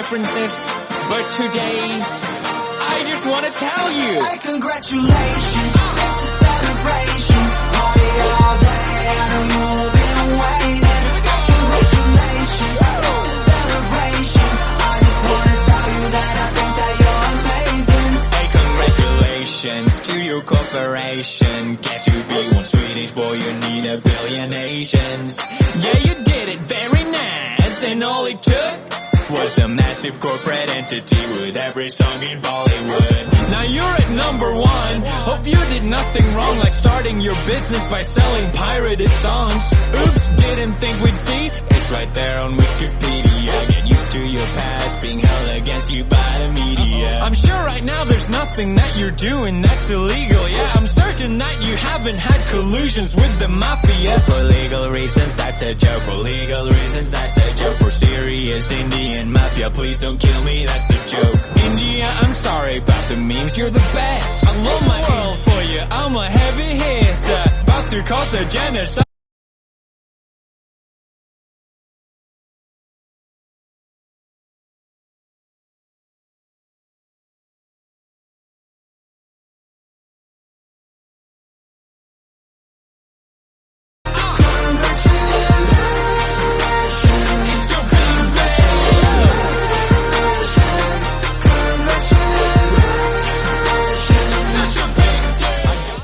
differences, but today I just want to tell you, hey, congratulations, it's a celebration, party all day, I know you've been waiting. Congratulations, it's a celebration, I just want to tell you that I think that you're amazing. Hey, congratulations to your corporation. Guess you be one Swedish boy, you need a billion Asians. Yeah, you did it very nice, and all it took was a massive corporate entity with every song in Bollywood. Now you're at number one. Hope you did nothing wrong, like starting your business by selling pirated songs. Oops, didn't think we'd see. It's right there on Wikipedia. Get used to your past being held against you by the media. I'm sure right now there's nothing that you're doing that's illegal. Yeah, I'm certain that you haven't had collusions with the mafia. For legal reasons, that's a joke. For legal reasons, that's a joke. For serious Indian mafia, please don't kill me, that's a joke. India, I'm sorry about the memes, you're the best. I love my world for you, I'm a heavy hitter. About to cause a genocide.